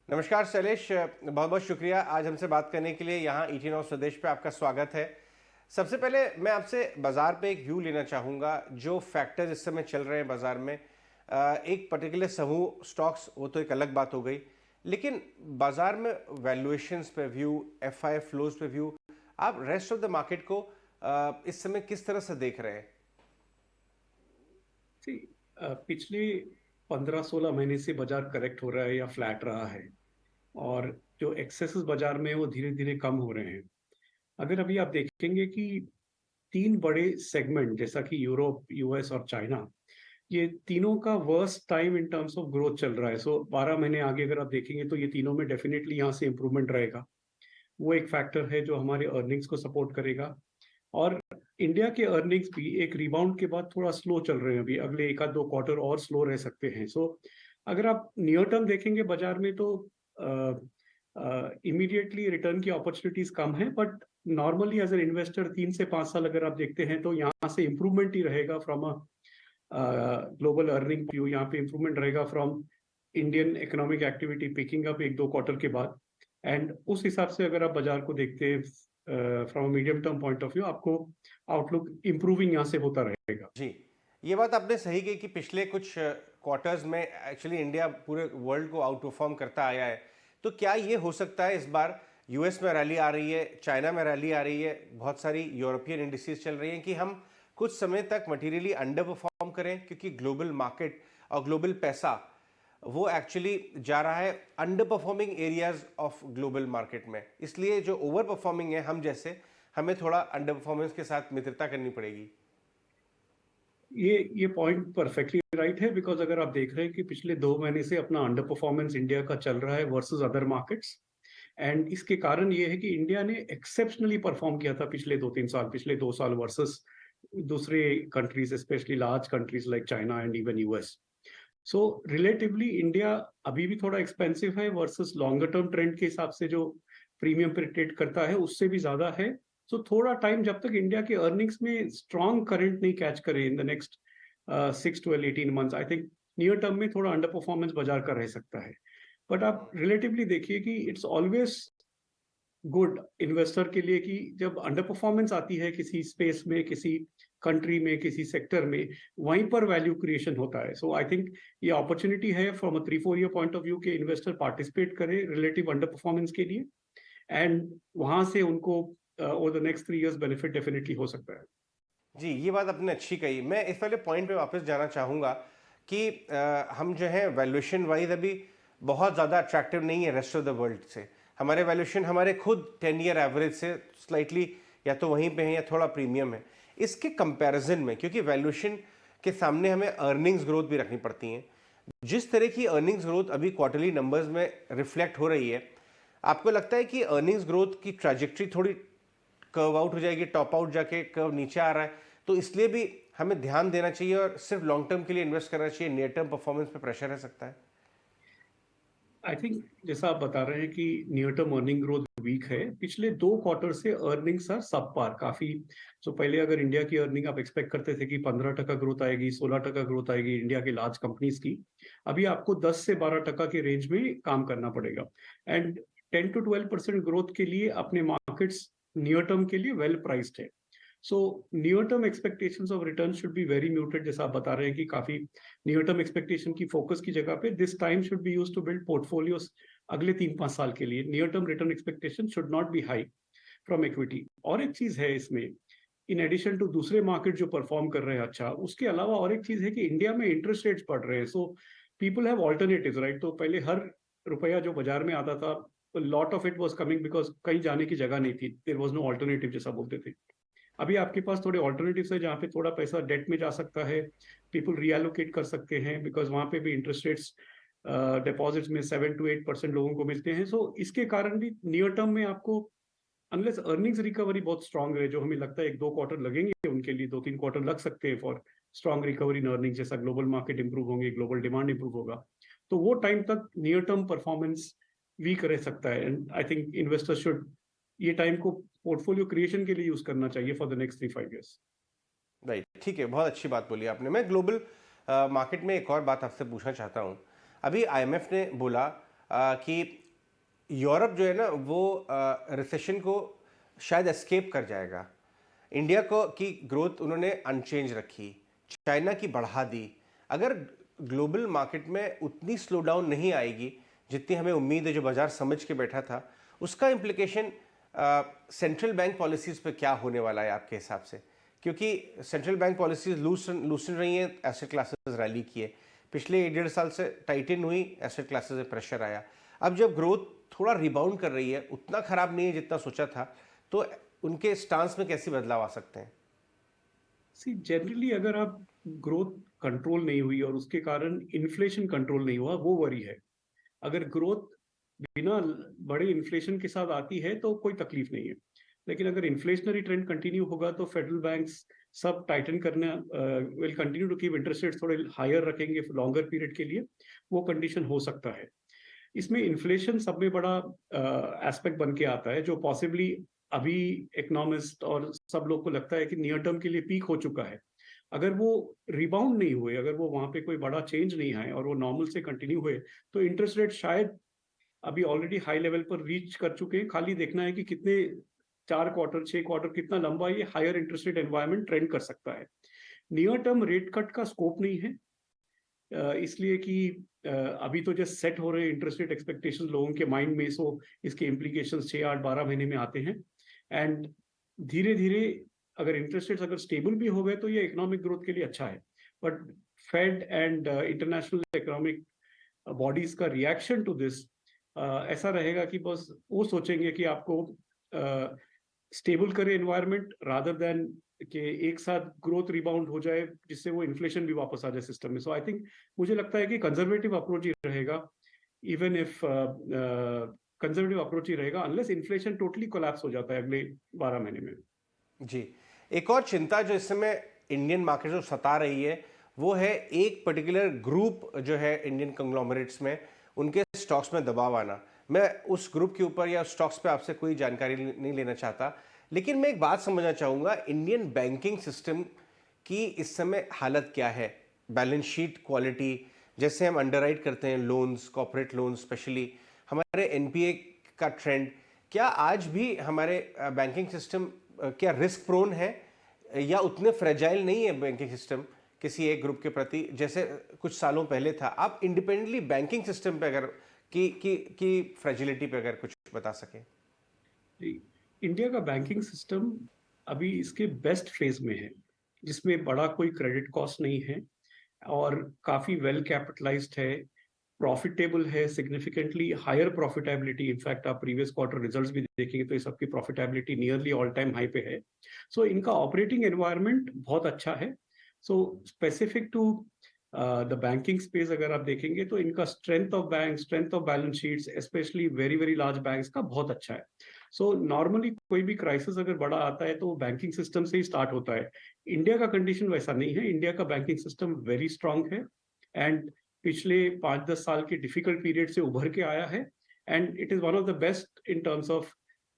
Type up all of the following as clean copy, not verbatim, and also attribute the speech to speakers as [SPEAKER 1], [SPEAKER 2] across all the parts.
[SPEAKER 1] नमस्कार शैलेश, बहुत बहुत शुक्रिया आज हमसे बात करने के लिए। यहाँ ईटी नाउ स्वदेश पे आपका स्वागत है। सबसे पहले मैं आपसे बाजार पे एक व्यू लेना चाहूँगा। जो फैक्टर्स इस समय चल रहे हैं बाजार में, एक पर्टिकुलर समूह स्टॉक्स, वो तो एक अलग बात हो गई, लेकिन बाजार में वैल्यूएशंस पे व्यू, एफआई फ्लोज पे व्यू, आप रेस्ट ऑफ द मार्केट को इस समय किस तरह से देख रहे हैं?
[SPEAKER 2] See, पिछले 15-16 महीने से बाजार करेक्ट हो रहा है या फ्लैट रहा है। और जो एक्सेसेस बाजार में है वो धीरे धीरे कम हो रहे हैं। अगर अभी आप देखेंगे कि तीन बड़े सेगमेंट जैसा कि यूरोप, यूएस और चाइना, ये तीनों का worst time in terms of growth चल रहा है। सो 12 महीने आगे अगर आप देखेंगे तो ये तीनों में डेफिनेटली यहाँ से इम्प्रूवमेंट रहेगा। वो एक फैक्टर है जो हमारे अर्निंग्स को सपोर्ट करेगा। और इंडिया के अर्निंग्स भी एक रिबाउंड के बाद थोड़ा स्लो चल रहे हैं। अभी अगले एक आध दो क्वार्टर और स्लो रह सकते हैं। सो अगर आप नियर टर्म देखेंगे बाजार में तो इमीडिएटली रिटर्न की अपॉर्चुनिटीज कम है, but normally as an investor 3 से 5 साल अगर आप देखते हैं तो यहाँ से इम्प्रूवमेंट ही रहेगा from a global earning view. यहाँ पे इम्प्रूवमेंट रहेगा from Indian economic activity picking up एक दो क्वार्टर के बाद। एंड उस हिसाब से अगर आप बाजार को देखते हैं from medium term point of view, आपको आउटलुक इंप्रूविंग यहाँ से होता रहेगा।
[SPEAKER 1] जी, ये बात आपने सही कही कि पिछले कुछ क्वार्टर्स में एक्चुअली इंडिया पूरे वर्ल्ड को आउट परफॉर्म करता आया है। तो क्या ये हो सकता है इस बार यूएस में रैली आ रही है, चाइना में रैली आ रही है, बहुत सारी यूरोपियन इंडिसेस चल रही हैं, कि हम कुछ समय तक मटेरियली अंडर परफॉर्म करें, क्योंकि ग्लोबल मार्केट और ग्लोबल पैसा वो एक्चुअली जा रहा है under performing areas of global market में। इसलिए जो ओवर परफॉर्मिंग है, हम जैसे, हमें थोड़ा अंडर परफॉर्मेंस के साथ मित्रता करनी पड़ेगी।
[SPEAKER 2] ये पॉइंट परफेक्टली राइट है, बिकॉज अगर आप देख रहे हैं कि पिछले 2 महीने से अपना अंडर परफॉर्मेंस इंडिया का चल रहा है वर्सेस अदर मार्केट्स। एंड इसके कारण ये है कि इंडिया ने एक्सेप्शनली परफॉर्म किया था पिछले 2-3 साल, पिछले 2 साल वर्सेस दूसरे countries, specially large countries like China and even US. So relatively India अभी भी थोड़ा एक्सपेंसिव है वर्सेस लॉन्गर टर्म ट्रेंड के हिसाब से जो प्रीमियम पे ट्रेड करता है उससे भी ज्यादा है। सो थोड़ा टाइम, जब तक इंडिया के अर्निंग्स में स्ट्रॉन्ग करंट नहीं कैच करे in the next 6 to 18 months, I think near term में थोड़ा अंडर परफॉर्मेंस बाजार का रह सकता है। बट आप रिलेटिवली देखिए कि इट्स ऑलवेज गुड इन्वेस्टर के लिए कि जब अंडर परफॉर्मेंस आती है किसी स्पेस में, किसी कंट्री में, किसी सेक्टर में, वहीं पर वैल्यू क्रिएशन होता है। सो आई थिंक ये अपॉर्चुनिटी है from a 3-4 year point of view के इन्वेस्टर पार्टिसिपेट करें रिलेटिव अंडर परफॉर्मेंस के लिए। एंड वहां से उनको over the next 3 years benefit definitely हो सकता है।
[SPEAKER 1] जी, ये बात आपने अच्छी कही। मैं इस वाले पॉइंट पे वापस जाना चाहूँगा कि हम जो है वैल्यूएशन वाइज अभी बहुत ज़्यादा अट्रैक्टिव नहीं है रेस्ट ऑफ द वर्ल्ड से। हमारे वैल्यूएशन हमारे खुद 10 ईयर एवरेज से स्लाइटली या तो वहीं पे है या थोड़ा प्रीमियम है। इसके कंपैरिजन में, क्योंकि वैल्यूएशन के सामने हमें अर्निंग्स ग्रोथ भी रखनी पड़ती हैं, जिस तरह की अर्निंग्स ग्रोथ अभी क्वार्टरली नंबर्स में रिफ्लेक्ट हो रही है, आपको लगता है कि अर्निंग्स ग्रोथ की ट्रैजेक्टरी थोड़ी कर्व आउट हो जाएगी, टॉप आउट जाके कर्व नीचे आ रहा है, तो इसलिए भी हमें ध्यान देना चाहिए और सिर्फ लॉन्ग टर्म के लिए इन्वेस्ट करना चाहिए, नियर टर्म परफॉर्मेंस पे प्रेशर रह सकता है?
[SPEAKER 2] आई थिंक जैसा आप बता रहे हैं कि near term earning growth weak है, पिछले 2 क्वार्टर से अर्निंग्स आर सब पार काफी। सो पहले अगर इंडिया की अर्निंग आप एक्सपेक्ट करते थे कि 15% ग्रोथ आएगी, 16% ग्रोथ आएगी इंडिया के लार्ज कंपनीज की, अभी आपको 10 से 12% के रेंज में काम करना पड़ेगा। एंड 10 to 12% ग्रोथ के लिए अपने मार्केट्स नियर टर्म के लिए वेल प्राइस्ड है। So near term expectations of return should be very muted. जैसा आप बता रहे हैं कि काफी नियर टर्म एक्सपेक्टेशन की फोकस की जगह पे this time should be used to build portfolios अगले 3-5 साल के लिए। Near term return expectation should not be high from equity. और एक चीज है इसमें, इन एडिशन टू दूसरे मार्केट जो परफॉर्म कर रहे हैं अच्छा, उसके अलावा और एक चीज है कि इंडिया में इंटरेस्ट रेट्स बढ़ रहे हैं। So people have alternatives, right? तो पहले हर रुपया जो बाजार में आता था, lot of it was coming because कहीं जाने की जगह नहीं थी, देयर वाज नो ऑल्टरनेटिव जैसा बोलते थे। अभी आपके पास थोड़े ऑल्टरनेटिव्स है जहाँ पे थोड़ा पैसा डेट में जा सकता है, पीपल रिएलोकेट कर सकते हैं, बिकॉज वहाँ पे भी इंटरेस्ट रेट्स डिपॉजिट्स में 7 to 8% लोगों को मिलते हैं। सो इसके कारण भी नियर टर्म में आपको, अनलेस अर्निंग्स रिकवरी बहुत स्ट्रांग है, जो हमें लगता है 1-2 क्वार्टर लगेंगे उनके लिए, 2-3 क्वार्टर लग सकते हैं for strong recovery in earning, जैसा ग्लोबल मार्केट इंप्रूव होंगे, ग्लोबल डिमांड इंप्रूव होगा, तो वो टाइम तक नियर टर्म परफॉर्मेंस वीक रह सकता है। And I think investors should ये टाइम को पोर्टफोलियो क्रिएशन के लिए यूज करना चाहिए for the next 3-5 years.
[SPEAKER 1] Right, ठीक है, बहुत अच्छी बात बोली आपने। मैं ग्लोबल मार्केट में एक और बात आपसे पूछना चाहता हूँ। अभी आईएमएफ ने बोला कि यूरोप जो है ना वो रिसेशन को शायद एस्केप कर जाएगा। इंडिया को की ग्रोथ उन्होंने अनचेंज रखी, चाइना की बढ़ा दी। अगर ग्लोबल मार्केट में उतनी स्लो डाउन नहीं आएगी जितनी हमें उम्मीद है, जो बाजार समझ के बैठा था, उसका इम्प्लीकेशन सेंट्रल बैंक पॉलिसीज़ पे क्या होने वाला है आपके हिसाब से? क्योंकि सेंट्रल बैंक पॉलिसीज लूसन रही हैं, एसेट क्लासेस रैली किए, पिछले 1.5 साल से टाइटन हुई, एसेट क्लासेस में प्रेशर आया। अब जब ग्रोथ थोड़ा रिबाउंड कर रही है, उतना खराब नहीं है जितना सोचा था, तो उनके स्टांस में कैसे बदलाव आ सकते हैं?
[SPEAKER 2] सी जनरली अगर आप ग्रोथ कंट्रोल नहीं हुई और उसके कारण इन्फ्लेशन कंट्रोल नहीं हुआ, वो वरी है। अगर ग्रोथ बिना बड़े इन्फ्लेशन के साथ आती है तो कोई तकलीफ नहीं है, लेकिन अगर इन्फ्लेशनरी ट्रेंड कंटिन्यू होगा तो फेडरल बैंक्स सब टाइटन करना will continue to keep interest rates थोड़े हायर रखेंगे लॉन्गर पीरियड के लिए। वो कंडीशन हो सकता है। इसमें इन्फ्लेशन सब में बड़ा एस्पेक्ट बन के आता है, जो पॉसिबली अभी इकोनॉमिस्ट और सब लोग को लगता है कि नियर टर्म के लिए पीक हो चुका है। अगर वो रिबाउंड नहीं हुए, अगर वो वहां पे कोई बड़ा चेंज नहीं आए और वो नॉर्मल से कंटिन्यू हुए, तो इंटरेस्ट रेट शायद अभी ऑलरेडी हाई लेवल पर रीच कर चुके हैं। खाली देखना है कि कितने 4 क्वार्टर 6 क्वार्टर कितना लंबा ये higher interest rate environment trend कर सकता है। नियर टर्म रेट कट का स्कोप नहीं है, इसलिए कि अभी तो जस्ट सेट हो रहे इंटरेस्ट रेट एक्सपेक्टेशन लोगों के माइंड में, सो इसके इम्प्लीकेशंस 6 8 12 महीने में आते हैं। एंड धीरे धीरे अगर इंटरेस्ट रेट्स अगर स्टेबल भी हो गए तो ये इकोनॉमिक ग्रोथ के लिए अच्छा है। But Fed and international economic bodies का रिएक्शन टू दिस ऐसा रहेगा कि बस वो सोचेंगे कि आपको स्टेबल करे एनवायरनमेंट रादर देन कि एक साथ ग्रोथ रिबाउंड हो जाए जिससे वो इन्फ्लेशन भी वापस आ जाए सिस्टम में। सो आई थिंक मुझे लगता है कि कंजर्वेटिव अप्रोच ही रहेगा, इवन इफ कंजर्वेटिव अप्रोच ही रहेगा अनलेस इन्फ्लेशन टोटली कोलैप्स हो जाता है अगले 12 महीने में।
[SPEAKER 1] जी, एक और चिंता जो इस समय इंडियन मार्केट को सता रही है, वो है एक पर्टिकुलर ग्रुप जो है इंडियन कंग्लोमरेट्स में, उनके स्टॉक्स में दबाव आना। मैं उस ग्रुप के ऊपर या स्टॉक्स पे आपसे कोई जानकारी नहीं लेना चाहता, लेकिन मैं एक बात समझना चाहूँगा, इंडियन बैंकिंग सिस्टम की इस समय हालत क्या है? बैलेंस शीट क्वालिटी, जैसे हम अंडरराइट करते हैं लोन्स, कॉर्पोरेट लोन्स स्पेशली, हमारे एनपीए का ट्रेंड, क्या आज भी हमारे बैंकिंग सिस्टम क्या रिस्क प्रोन है, या उतने फ्रेजाइल नहीं है बैंकिंग सिस्टम किसी एक ग्रुप के प्रति जैसे कुछ सालों पहले था? आप इंडिपेंडेंटली बैंकिंग सिस्टम पे अगर की फ्रेजिलिटी पे अगर कुछ बता सके।
[SPEAKER 2] इंडिया का बैंकिंग सिस्टम अभी इसके बेस्ट फेज में है, जिसमें बड़ा कोई क्रेडिट कॉस्ट नहीं है और काफी वेल कैपिटलाइज्ड है, प्रॉफिटेबल है, सिग्निफिकेंटली हायर प्रॉफिटेबिलिटी। इनफैक्ट आप प्रीवियस क्वार्टर रिजल्ट्स भी देखेंगे तो ये सबकी profitability nearly all time high पे है। सो इनका ऑपरेटिंग एनवायरनमेंट बहुत अच्छा है। So specific to the banking space अगर आप देखेंगे तो इनका strength of bank, strength of balance sheets, specially very very large banks का बहुत अच्छा है। सो नॉर्मली कोई भी क्राइसिस अगर बड़ा आता है तो बैंकिंग सिस्टम से ही स्टार्ट होता है। इंडिया का कंडीशन वैसा नहीं है। इंडिया का बैंकिंग सिस्टम वेरी स्ट्रांग है एंड पिछले 5-10 साल के डिफिकल्ट पीरियड से उभर के आया है and it is one of the best in terms of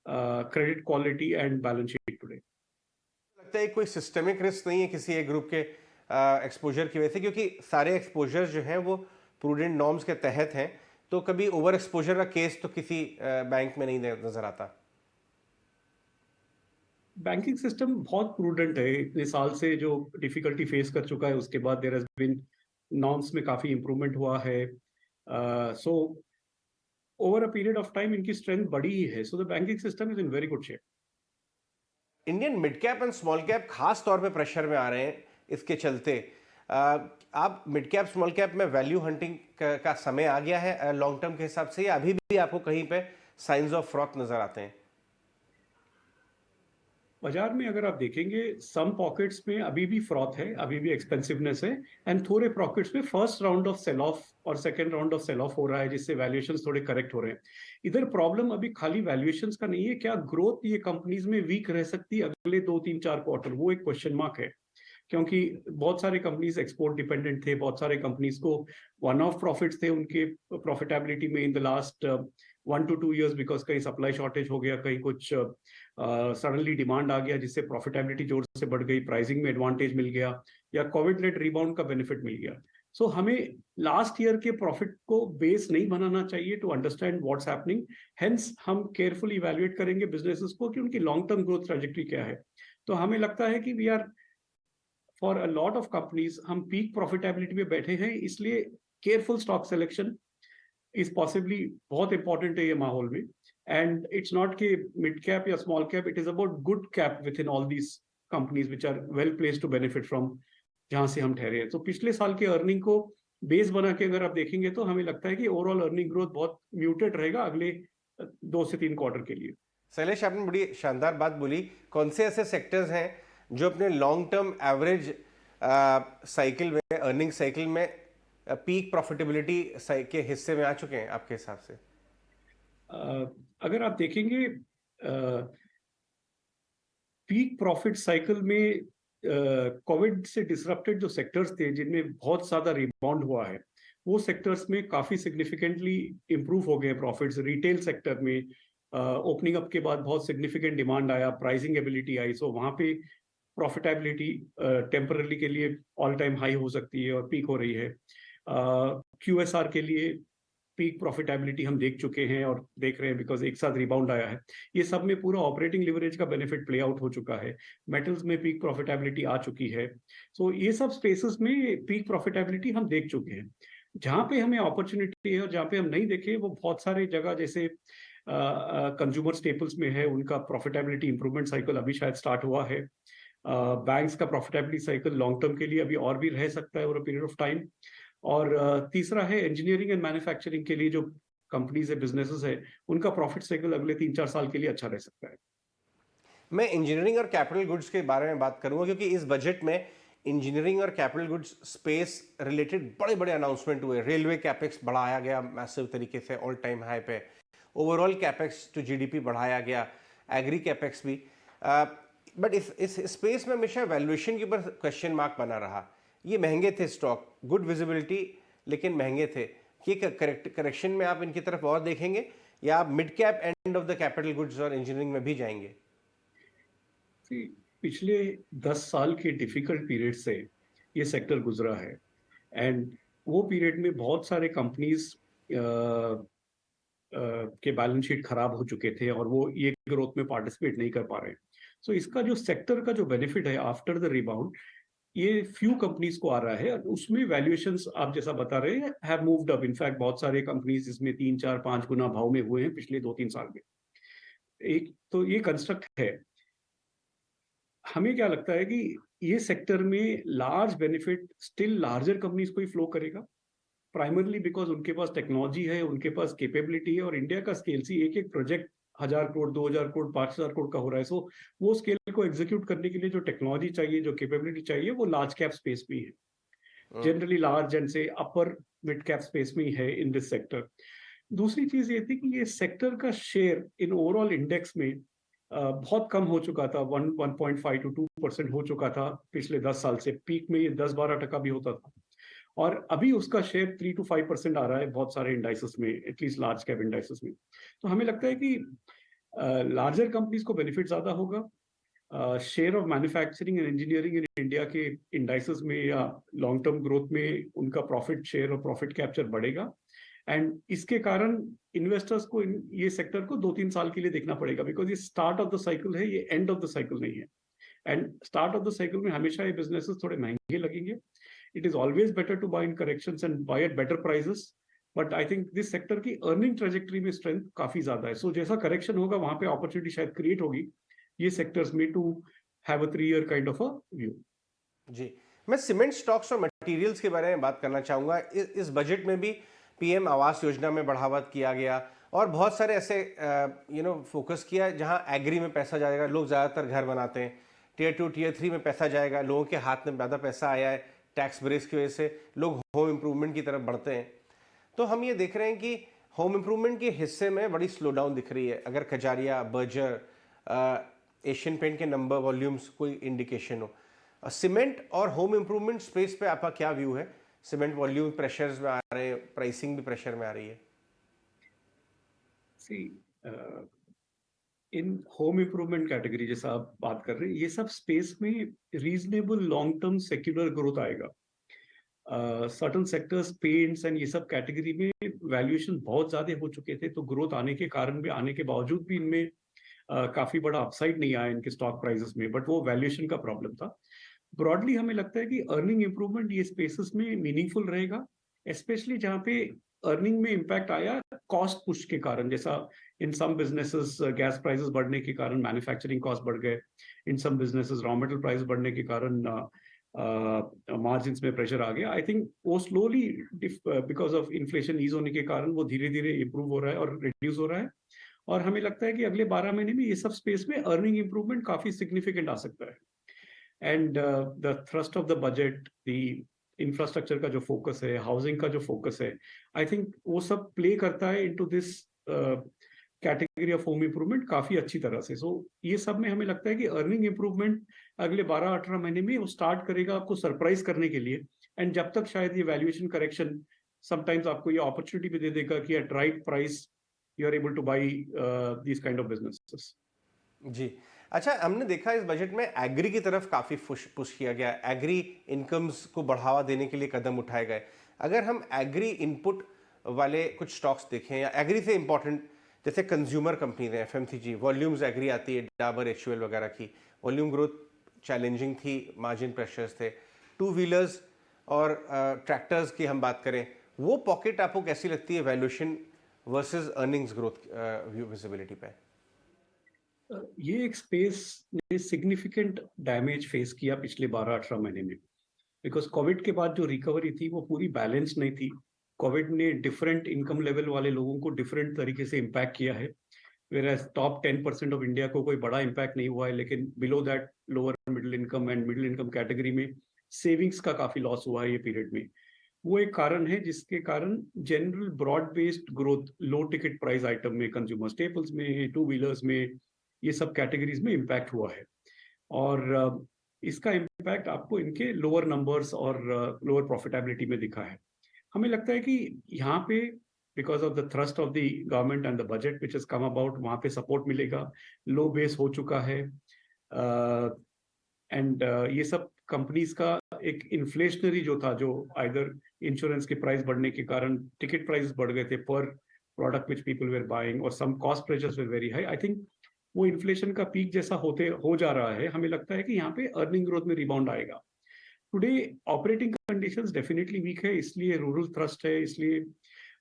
[SPEAKER 2] credit quality and balance sheet today.
[SPEAKER 1] लगता है कोई सिस्टमिक रिस्क नहीं है किसी एक ग्रुप के एक्सपोजर की वजह से, क्योंकि सारे एक्सपोजर जो हैं वो प्रूडेंट नॉर्म्स के तहत हैं, तो कभी ओवर एक्सपोजर का केस तो किसी बैंक में नहीं नजर आता।
[SPEAKER 2] बैंकिंग सिस्टम बहुत प्रूडेंट है, इतने साल से जो डिफिकल्टी फेस कर चुका है उसके बाद देयर हैज बीन नॉर्म्स में काफी इंप्रूवमेंट हुआ है। So over a period of time इनकी स्ट्रेंथ बढ़ी ही है। So the banking system is in very good shape.
[SPEAKER 1] Indian mid cap and small cap खास तौर पे प्रेशर में आ रहे हैं इसके चलते। आप मिड कैप स्मॉल कैप में वैल्यू हंटिंग का समय आ गया है लॉन्ग टर्म के हिसाब से, या अभी भी आपको कहीं पे साइंस ऑफ फ्रॉथ नजर आते हैं?
[SPEAKER 2] बाजार में अगर आप देखेंगे सम पॉकेट्स में अभी भी फ्रॉथ है, अभी भी एक्सपेंसिवनेस है एंड थोड़े पॉकेट्स में first round of sell off और second round of sell off हो रहा है, जिससे वैल्यूएशंस थोड़े करेक्ट हो रहे हैं। इधर प्रॉब्लम अभी खाली वैल्यूएशंस का नहीं है, क्या ग्रोथ ये कंपनीज में वीक रह सकती है अगले 2 3 4 क्वार्टर, वो एक क्वेश्चन मार्क है। क्योंकि बहुत सारे कंपनीज एक्सपोर्ट डिपेंडेंट थे, बहुत सारे कंपनीज को वन ऑफ प्रॉफिट्स थे उनके प्रॉफिटेबिलिटी में in the last 1 to 2 years, because कहीं सप्लाई शॉर्टेज हो गया, कहीं कुछ सडनली डिमांड आ गया जिससे प्रॉफिटेबिलिटी जोर से बढ़ गई, प्राइसिंग में एडवांटेज मिल गया या कोविड लेड रिबाउंड का बेनिफिट मिल गया। सो हमें लास्ट ईयर के प्रॉफिट को बेस नहीं बनाना चाहिए to understand what's happening. Hence हम केयरफुली इवैल्यूएट करेंगे बिजनेसेस को कि उनकी लॉन्ग टर्म ग्रोथ ट्रेजेक्टरी क्या है। तो हमें लगता है कि we are for a lot of companies हम पीक प्रॉफिटेबिलिटी में बैठे हैं, इसलिए careful stock selection is possibly बहुत इंपॉर्टेंट है ये माहौल में। एंड इट्स नॉट कि mid cap or small cap, it is about good cap within all these companies which are well place to benefit from जहां से हम ठहरे हैं। तो पिछले साल के अर्निंग को बेस बना के अगर आप देखेंगे तो हमें लगता है कि ओवरऑल अर्निंग ग्रोथ बहुत म्यूटेड रहेगा अगले 2 से 3 क्वार्टर के लिए।
[SPEAKER 1] शैलेश, आपने बड़ी शानदार बात बोली। कौन से ऐसे सेक्टर्स हैं जो अपने लॉन्ग टर्म एवरेज साइकिल में, अर्निंग साइकिल में पीक प्रॉफिटेबिलिटी के हिस्से में आ चुके हैं आपके हिसाब से?
[SPEAKER 2] अगर आप देखेंगे पीक प्रॉफिट साइकिल में कोविड से डिसरप्टेड जो सेक्टर्स थे जिनमें बहुत ज्यादा रिबाउंड हुआ है, वो सेक्टर्स में काफी सिग्निफिकेंटली इंप्रूव हो गए प्रॉफिट्स। रिटेल सेक्टर में ओपनिंग अप के बाद बहुत सिग्निफिकेंट डिमांड आया, प्राइसिंग एबिलिटी आई, सो वहां पे प्रॉफिटेबिलिटी टेम्पररी के लिए ऑल टाइम हाई हो सकती है और पीक हो रही है। क्यूएसआर के लिए पीक प्रॉफिटेबिलिटी हम देख चुके हैं और देख रहे हैं बिकॉज एक साथ रिबाउंड आया है। ये सब में पूरा ऑपरेटिंग लिवरेज का बेनिफिट प्ले आउट हो चुका है। मेटल्स में पीक प्रॉफिटेबिलिटी आ चुकी है। सो ये सब स्पेसेस में पीक प्रॉफिटेबिलिटी हम देख चुके हैं। जहां पे हमें अपॉर्चुनिटी है और जहां पे हम नहीं देखे वो बहुत सारे जगह जैसे कंज्यूमर स्टेपल्स में है, उनका प्रॉफिटेबिलिटी इंप्रूवमेंट साइकिल अभी शायद स्टार्ट हुआ है। बैंक्स का प्रॉफिटेबिलिटी साइकिल लॉन्ग टर्म के लिए अभी और भी रह सकता है over a period of time. और तीसरा है इंजीनियरिंग एंड मैन्युफैक्चरिंग के लिए जो कंपनीज है, बिजनेसेस है, उनका प्रॉफिट साइकिल अगले 3-4 साल के लिए अच्छा रह सकता है।
[SPEAKER 1] मैं इंजीनियरिंग और कैपिटल गुड्स के बारे में बात करूंगा क्योंकि इस बजट में इंजीनियरिंग और कैपिटल गुड्स स्पेस रिलेटेड बड़े बड़े अनाउंसमेंट हुए। रेलवे कैपेक्स बढ़ाया गया मैसिव तरीके से, ऑल टाइम हाई पे। ओवरऑल कैपेक्स टू जीडीपी बढ़ाया गया, एग्री कैपेक्स भी। बट इस स्पेस में हमेशा वैल्यूएशन के ऊपर क्वेश्चन मार्क बना रहा। ये महंगे थे स्टॉक, गुड विजिबिलिटी लेकिन महंगे थे। ये करेक्शन में आप इनकी तरफ और देखेंगे या आप mid cap end of the capital goods और इंजीनियरिंग में भी जाएंगे?
[SPEAKER 2] पिछले 10 साल के डिफिकल्ट पीरियड से ये सेक्टर गुजरा है। एंड वो पीरियड में बहुत सारे कंपनीज के बैलेंस शीट खराब हो चुके थे और वो ये ग्रोथ में पार्टिसिपेट नहीं कर पा रहे। सो इसका जो सेक्टर का जो बेनिफिट है आफ्टर द रिबाउंड, ये फ्यू कंपनीज को आ रहा है। उसमें वैल्यूएशंस आप जैसा बता रहे हैं हैव मूव्ड अप। इनफैक्ट बहुत सारे कंपनीज इसमें 3-4-5 गुना भाव में हुए हैं पिछले 2-3 साल में। एक तो ये कंस्ट्रक्ट है। हमें क्या लगता है कि ये सेक्टर में large benefit still larger companies को ही फ्लो करेगा, प्राइमरली बिकॉज उनके पास टेक्नोलॉजी है, उनके पास कैपेबिलिटी है। और इंडिया का स्केल, सी एक एक प्रोजेक्ट 1,000 करोड़, 2,000 करोड़, 5,000 करोड़ का हो रहा है। सो वो स्केल को एग्जीक्यूट करने के लिए जो टेक्नोलॉजी चाहिए, जो कैपेबिलिटी चाहिए, वो लार्ज कैप स्पेस में ही है। जनरली लार्ज एंड से अपर मिड कैप स्पेस में ही है इन दिस सेक्टर। दूसरी चीज ये थी कि ये सेक्टर का शेयर इन ओवरऑल इंडेक्स में बहुत कम हो चुका था। 1.5 to 2% हो चुका था पिछले 10 साल से। पीक में ये 10-12% भी होता था और अभी उसका शेयर 3 to 5% आ रहा है बहुत सारे इंडाइसेस में, एटलीस्ट लार्ज कैप इंडाइसेस में। तो हमें लगता है कि लार्जर कंपनीज को बेनिफिट ज्यादा होगा। Share of manufacturing and engineering in India के इंडाइसेस में या लॉन्ग टर्म ग्रोथ में उनका प्रॉफिट शेयर और प्रॉफिट कैप्चर बढ़ेगा। एंड इसके कारण इन्वेस्टर्स को ये सेक्टर को 2-3 साल के लिए देखना पड़ेगा, बिकॉज ये स्टार्ट ऑफ द साइकिल है, ये एंड ऑफ द साइकिल नहीं है। And start of the cycle में हमेशा ये बिजनेसेस थोड़े महंगे लगेंगे। It is always better to buy in corrections and buy at better prices. But I think this sector की अर्निंग ट्रेजेक्टरी में स्ट्रेंथ काफी ज्यादा है। सो जैसा करेक्शन होगा वहां पे अपॉर्चुनिटी शायद क्रिएट होगी ये सेक्टर्स में to have a 3 year kind of a view.
[SPEAKER 1] जी, मैं सीमेंट स्टॉक्स और मटेरियल्स के बारे में बात करना चाहूँगा। इस बजट में भी पीएम आवास योजना में बढ़ावा किया गया और बहुत सारे ऐसे फोकस किया जहाँ एग्री में पैसा जाएगा। लोग ज़्यादातर घर बनाते हैं, टियर 2 टियर 3 में पैसा जाएगा। लोगों के हाथ में ज़्यादा पैसा आया है टैक्स ब्रेक्स की वजह से, लोग होम इम्प्रूवमेंट की तरफ बढ़ते हैं। तो हम ये देख रहे हैं कि होम इम्प्रूवमेंट के हिस्से में बड़ी स्लो डाउन दिख रही है। अगर कजारिया, बर्जर, एशियन पेंट के नंबर वॉल्यूम्स कोई इंडिकेशन हो। सीमेंट और होम इम्प्रूवमेंट स्पेस पे आपका क्या व्यू है? सीमेंट वॉल्यूम प्रेशर्स में आ रहे हैं, प्राइसिंग भी प्रेशर में आ रही है।
[SPEAKER 2] सी इन होम इम्प्रूवमेंट कैटेगरी जैसा आप बात कर रहे हैं, ये सब स्पेस में reasonable long term secular growth आएगा। सर्टन सेक्टर्स पेंट्स एंड ये सब कैटेगरी में वैल्यूएशन बहुत ज्यादा हो चुके थे, तो ग्रोथ आने के बावजूद भी इनमें काफी बड़ा अपसाइड नहीं आया इनके स्टॉक प्राइसेस में, बट वो वैल्यूएशन का प्रॉब्लम था। ब्रॉडली हमें लगता है कि अर्निंग इंप्रूवमेंट ये स्पेसेस में मीनिंगफुल रहेगा, स्पेशली जहाँ पे अर्निंग में इम्पैक्ट आया कॉस्ट पुश के कारण, जैसा in some businesses gas prices बढ़ने के कारण मैन्युफैक्चरिंग कॉस्ट बढ़ गए, in some businesses raw material price बढ़ने के कारण मार्जिन में प्रेशर आ गया। आई थिंक वो slowly because of inflation ease होने के कारण वो धीरे धीरे इंप्रूव हो रहा है और रिड्यूस हो रहा है, और हमें लगता है कि अगले 12 महीने में ये सब स्पेस में अर्निंग इंप्रूवमेंट काफी सिग्निफिकेंट आ सकता है। And the thrust of the budget, the infrastructure का जो फोकस है, हाउसिंग का जो फोकस है, आई थिंक वो सब प्ले करता है into this category of home improvement काफी अच्छी तरह से। सो ये सब में हमें लगता है कि अर्निंग इंप्रूवमेंट अगले 12-18 महीने में वो स्टार्ट करेगा आपको सरप्राइज करने के लिए, एंड जब तक शायद ये वैल्यूएशन करेक्शन समटाइम्स आपको ये अपॉर्चुनिटी भी दे देगा कि at right price you are able to buy these kind of businesses.
[SPEAKER 1] जी। अच्छा, हमने देखा इस बजट में एग्री की तरफ काफ़ी पुश किया गया, एग्री इनकम्स को बढ़ावा देने के लिए कदम उठाए गए। अगर हम एग्री इनपुट वाले कुछ स्टॉक्स देखें या एग्री से इंपॉर्टेंट जैसे कंज्यूमर कंपनीज हैं, एफएमसीजी, वॉल्यूम्स एग्री आती है, डाबर, एचयूएल वगैरह की, वॉल्यूम ग्रोथ चैलेंजिंग थी, मार्जिन प्रेशर्स थे। टू व्हीलर्स और ट्रैक्टर्स की हम बात करें, वो पॉकेट आपको कैसी लगती है valuation versus earnings growth visibility पे?
[SPEAKER 2] ये एक स्पेस ने सिग्निफिकेंट डैमेज फेस किया पिछले 12-18 महीने में, बिकॉज कोविड के बाद जो रिकवरी थी वो पूरी बैलेंस नहीं थी। कोविड ने डिफरेंट इनकम लेवल वाले लोगों को डिफरेंट तरीके से इम्पैक्ट किया है, वेयर टॉप 10% ऑफ इंडिया को कोई बड़ा इम्पैक्ट नहीं हुआ है, लेकिन below that lower middle income and middle income category में सेविंग्स का काफी लॉस हुआ है ये पीरियड में। वो एक कारण है जिसके कारण जनरल ब्रॉड बेस्ड ग्रोथ लो टिकट प्राइस आइटम में, कंज्यूमर स्टेपल्स में, टू व्हीलर्स में, ये सब कैटेगरीज में इम्पैक्ट हुआ है। और इसका इम्पैक्ट आपको इनके लोअर नंबर्स और लोअर प्रॉफिटेबिलिटी में दिखा है। हमें लगता है कि यहाँ पे because of the thrust of the government and the budget which has come about, वहाँ पे सपोर्ट मिलेगा, लो बेस हो चुका है, एंड ये सब कंपनीज का एक इन्फ्लेशनरी जो था, जो आइदर इंश्योरेंस के प्राइस बढ़ने के कारण टिकट प्राइस बढ़ गए थे पर product which people were buying, और some cost pressures were very high. I think वो इन्फ्लेशन का पीक जैसा हो जा रहा है। हमें लगता है कि यहाँ पे अर्निंग ग्रोथ में रिबाउंड आएगा। Today operating conditions definitely weak है, इसलिए रूरल थ्रस्ट है, इसलिए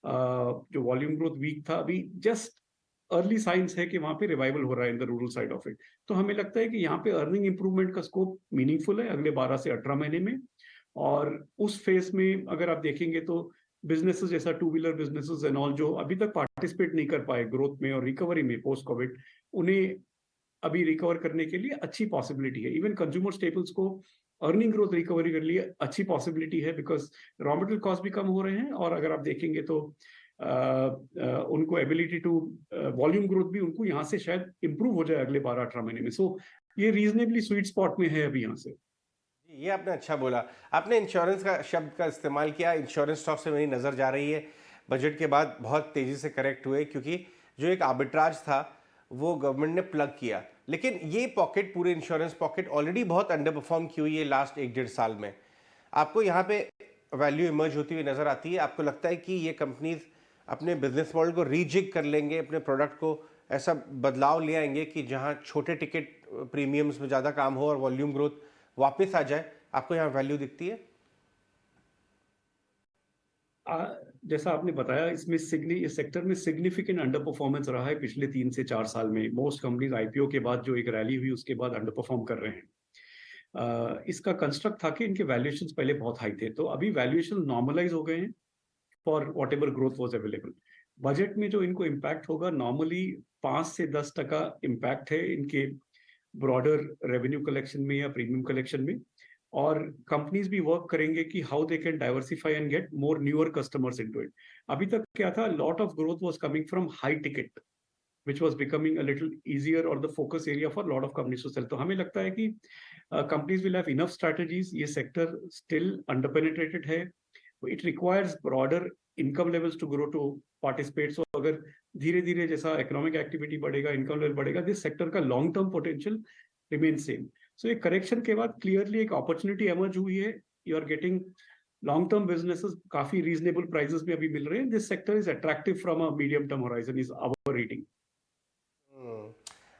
[SPEAKER 2] जो वॉल्यूम ग्रोथ वीक था, अभी जस्ट अर्ली साइंस है कि वहां पे रिवाइवल हो रहा है in the rural side of it. तो हमें लगता है कि यहाँ पे अर्निंग इंप्रूवमेंट का स्कोप मीनिंगफुल है अगले 12 से 18 महीने में। और उस फेस में अगर आप देखेंगे तो बिजनेसेस जैसा two wheeler businesses and all, जो अभी तक पार्टिसिपेट नहीं कर पाए ग्रोथ में और रिकवरी में पोस्ट कोविड, उन्हें अभी रिकवर करने के लिए अच्छी पॉसिबिलिटी है। इवन कंज्यूमर स्टेपल्स को अर्निंग ग्रोथ रिकवरी के लिए अच्छी पॉसिबिलिटी है, बिकॉज रॉ मटेरियल कॉस्ट भी कम हो रहे हैं, और अगर आप देखेंगे तो उनको एबिलिटी टू वॉल्यूम ग्रोथ भी उनको यहाँ से शायद इंप्रूव हो जाए अगले 12-18 महीने में। सो ये रीजनेबली स्वीट स्पॉट में है अभी यहाँ से।
[SPEAKER 1] ये आपने अच्छा बोला, आपने इंश्योरेंस का शब्द का इस्तेमाल किया। इंश्योरेंस स्टॉक से मेरी नज़र जा रही है, बजट के बाद बहुत तेज़ी से करेक्ट हुए, क्योंकि जो एक आर्बिट्राज था वो गवर्नमेंट ने प्लग किया। लेकिन ये पॉकेट, पूरे इंश्योरेंस पॉकेट ऑलरेडी बहुत अंडर परफॉर्म की हुई है लास्ट 1-1.5 साल में। आपको यहाँ पे वैल्यू इमर्ज होती हुई नज़र आती है? आपको लगता है कि ये कंपनीज अपने बिजनेस मॉडल को रीजिग कर लेंगे, अपने प्रोडक्ट को ऐसा बदलाव ले आएंगे कि जहाँ छोटे टिकट प्रीमियम्स में ज़्यादा काम हो और वॉल्यूम ग्रोथ वापस आ जाए? आपको यहाँ वैल्यू दिखती है?
[SPEAKER 2] जैसा आपने बताया, इसमें इस सेक्टर में सिग्निफिकेंट अंडर परफॉर्मेंस रहा है पिछले 3 से 4 साल में। मोस्ट कंपनीज आईपीओ के बाद जो एक रैली हुई उसके बाद अंडर परफॉर्म कर रहे हैं। इसका कंस्ट्रक्ट था कि इनके वैल्यूएशंस पहले बहुत हाई थे, तो अभी वैल्यूएशन नॉर्मलाइज हो गए हैं for what ever growth was available. Budget में जो इनको इम्पैक्ट होगा, नॉर्मली 5 से 10% इम्पैक्ट है इनके ब्रॉडर रेवेन्यू कलेक्शन में या प्रीमियम कलेक्शन में। और कंपनीज भी वर्क करेंगे कि how they can diversify and get more newer customers into it. अभी तक क्या था, lot of growth was coming from high ticket which was becoming a little easier or the focus area for a lot of companies to sell. तो हमें लगता है कि companies will have enough strategies. ये sector still underpenetrated है, it requires broader income levels to grow to participate. So अगर धीरे धीरे जैसा economic activity बढ़ेगा, income level बढ़ेगा, this sector का long term potential remains same. So एक correction के बाद clearly एक opportunity emerge हुई है। You are getting long term businesses काफी रीजनेबल प्राइसेस में अभी मिल रहे हैं. This sector is attractive from a medium term horizon is our reading.
[SPEAKER 1] Hmm,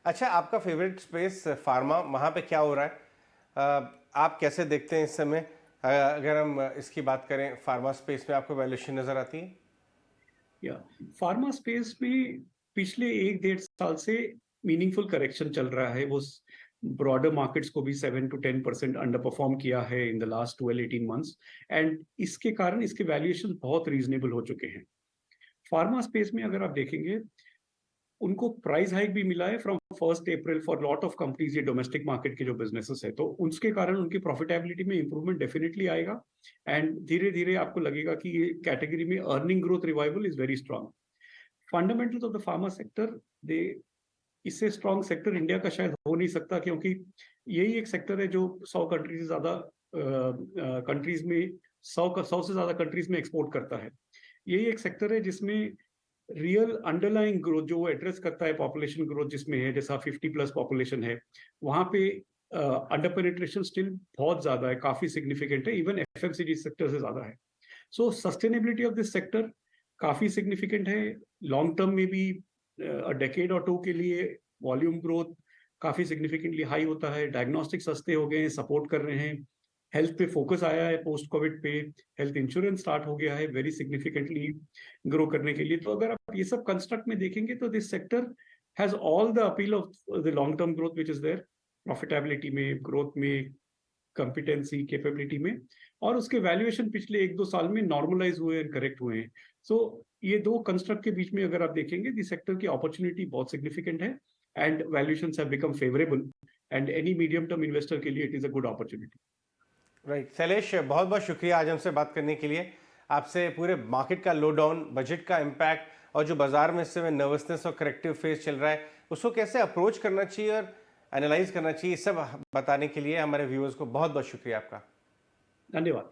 [SPEAKER 1] अच्छा, आपका फेवरेट स्पेस फार्मा, वहाँ पे क्या हो रहा है? आप कैसे देखते हैं इस समय? अगर हम इसकी बात करें, फार्मा स्पेस में आपको वैल्यूएशन नज़र आती है?
[SPEAKER 2] या फार्मा स्पेस में पिछले 1-1.5 साल से मीनिंगफुल करेक्शन चल रहा है. वो ब्रॉडर मार्केट्स को भी 7 to 10% अंडर परफॉर्म किया है in the last 12-18 months. And इसके कारण इसके वैल्यूएशन बहुत रीजनेबल हो चुके हैं. फार्मा स्पेस में अगर आप देखेंगे, उनको प्राइस हाइक भी मिला है from 1 April for lot of companies. ये डोमेस्टिक मार्केट के जो बिजनेसेस है, तो उसके कारण उनकी प्रॉफिटेबिलिटी में इंप्रूवमेंट डेफिनेटली आएगा. एंड धीरे धीरे आपको लगेगा कि ये कैटेगरी में earning growth revival is very strong. Fundamentals of the pharma sector, they इससे स्ट्रांग सेक्टर इंडिया का शायद हो नहीं सकता, क्योंकि यही एक सेक्टर है जो 100 कंट्रीज से ज्यादा कंट्रीज में 100 से ज्यादा कंट्रीज में एक्सपोर्ट करता है. यही एक सेक्टर है जिसमें रियल अंडरलाइंग ग्रोथ जो वो एड्रेस करता है, पॉपुलेशन ग्रोथ जिसमें है, जैसा 50+ पॉपुलेशन है, वहां पे अंडर पेनिट्रेशन स्टिल बहुत ज्यादा है, काफी सिग्निफिकेंट है, इवन एफएमसीजी सेक्टर से ज्यादा है. सो सस्टेनेबिलिटी ऑफ दिस सेक्टर काफी सिग्निफिकेंट है. लॉन्ग टर्म में भी डेकेड और 2 के लिए वॉल्यूम ग्रोथ काफी सिग्निफिकेंटली हाई होता है. डायग्नोस्टिक सस्ते हो गए हैं, सपोर्ट कर रहे हैं. हेल्थ पे फोकस आया है पोस्ट कोविड पे. हेल्थ इंश्योरेंस स्टार्ट हो गया है वेरी सिग्निफिकेंटली ग्रो करने के लिए. तो अगर आप ये सब कंस्ट्रक्ट में देखेंगे तो this sector has all the appeal of the long term growth which is there, profitability में, ग्रोथ में, कंपिटेंसी, कैपेबिलिटी में. और उसके वैल्यूएशन पिछले 1-2 साल में नॉर्मलाइज हुए हैं, करेक्ट हुए हैं. सो ये दो कंस्ट्रक्ट के बीच में अगर आप देखेंगे, दिस सेक्टर की अपॉर्चुनिटी बहुत सिग्निफिकेंट है and valuations have become favourable. And any medium term investor के लिए it is a good opportunity.
[SPEAKER 1] Right, Shailesh, बहुत बहुत शुक्रिया आज हमसे बात करने के लिए. आपसे पूरे मार्केट का लो डाउन, बजट का इम्पैक्ट और जो बाजार में इस समय नर्वसनेस और करेक्टिव फेज चल रहा है, उसको कैसे अप्रोच करना चाहिए और एनालाइज करना चाहिए, सब बताने के लिए हमारे व्यूअर्स को बहुत बहुत शुक्रिया आपका.
[SPEAKER 2] धन्यवाद.